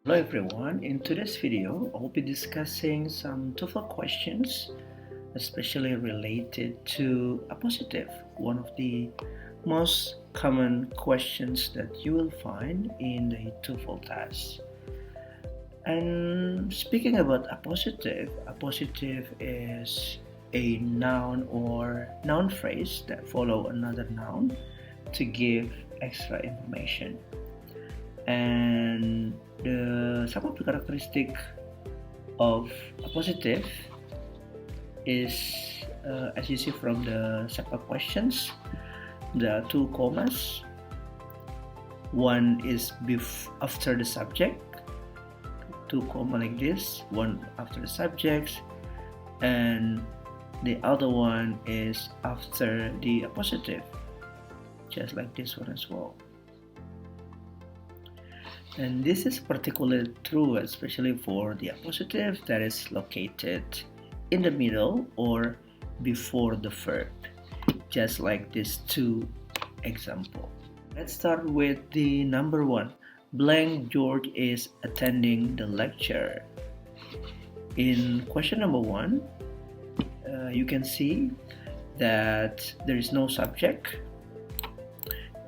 Hello everyone, in today's video I will be discussing some TOEFL questions especially related to appositive, one of the most common questions that you will find in the TOEFL test. And speaking about appositive is a noun or noun phrase that follow another noun to give extra information. And some of the characteristic of appositive is as you see from the sample questions, there are two commas. One is after the subject, two comma like this, one after the subjects, and the other one is after the appositive, just like this one as well. And this is particularly true especially for the appositive that is located in the middle or before the verb, just like these two examples. Let's start with the number one. Blank George is attending the lecture. In question number one, you can see that there is no subject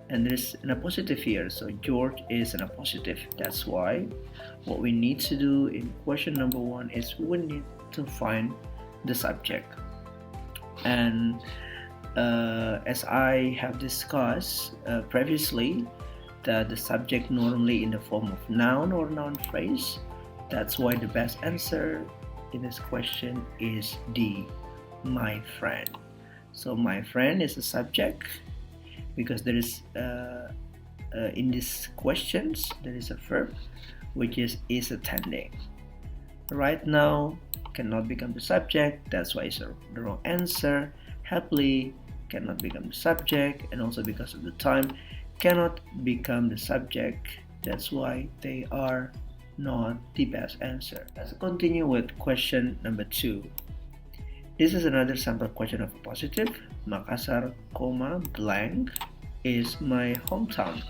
and there's an appositive here, so George is an appositive. That's why what we need to do in question number one is we need to find the subject. And as I have discussed previously, that the subject normally in the form of noun or noun phrase. That's why the best answer in this question is D, my friend. So my friend is a subject, because there is in these questions there is a verb which is attending. Right now cannot become the subject, that's why it's the wrong answer. Happily cannot become the subject, and also because of the time cannot become the subject, that's why they are not the best answer. Let's continue with question number two. This is another sample question of appositive. Makassar, blank is my hometown.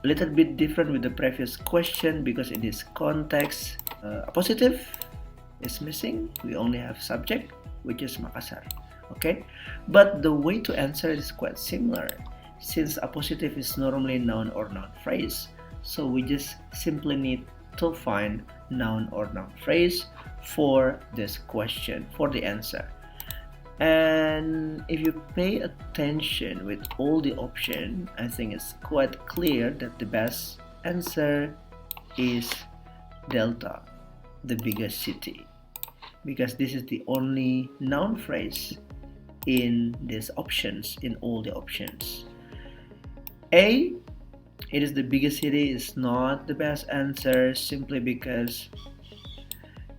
A little bit different with the previous question because in this context, appositive is missing. We only have subject, which is Makassar. Okay, but the way to answer is quite similar, since appositive is normally noun or noun phrase. So we just simply need to find noun or noun phrase for this question, for the answer. And if you pay attention with all the options, I think it's quite clear that the best answer is Delta, the biggest city, because this is the only noun phrase in these options, in all the options. A, it is the biggest city, is not the best answer simply because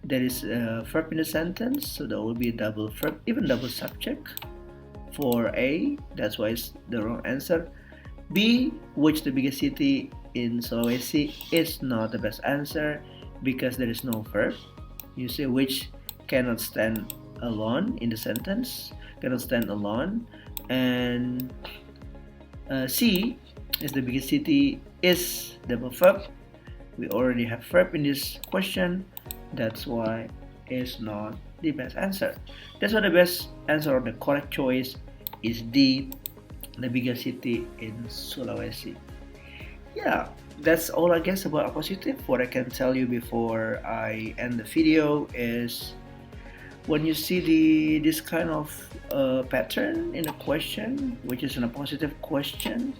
there is a verb in the sentence, so there will be a double verb, even double subject for A, that's why it's the wrong answer. B, which the biggest city in Sulawesi, is not the best answer because there is no verb. You see which cannot stand alone in the sentence, cannot stand alone. And C is the biggest city is double verb. We already have verb in this question, that's why it's not the best answer. That's why the best answer or the correct choice is D, the biggest city in Sulawesi. Yeah, that's all I guess about appositive. What I can tell you before I end the video is when you see this kind of pattern in a question, which is an appositive question,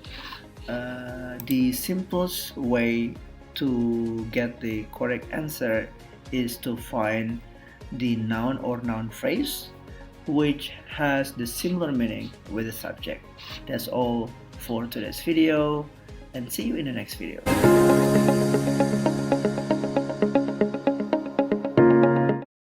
the simplest way to get the correct answer is to find the noun or noun phrase which has the similar meaning with the subject. That's all for today's video, and see you in the next video.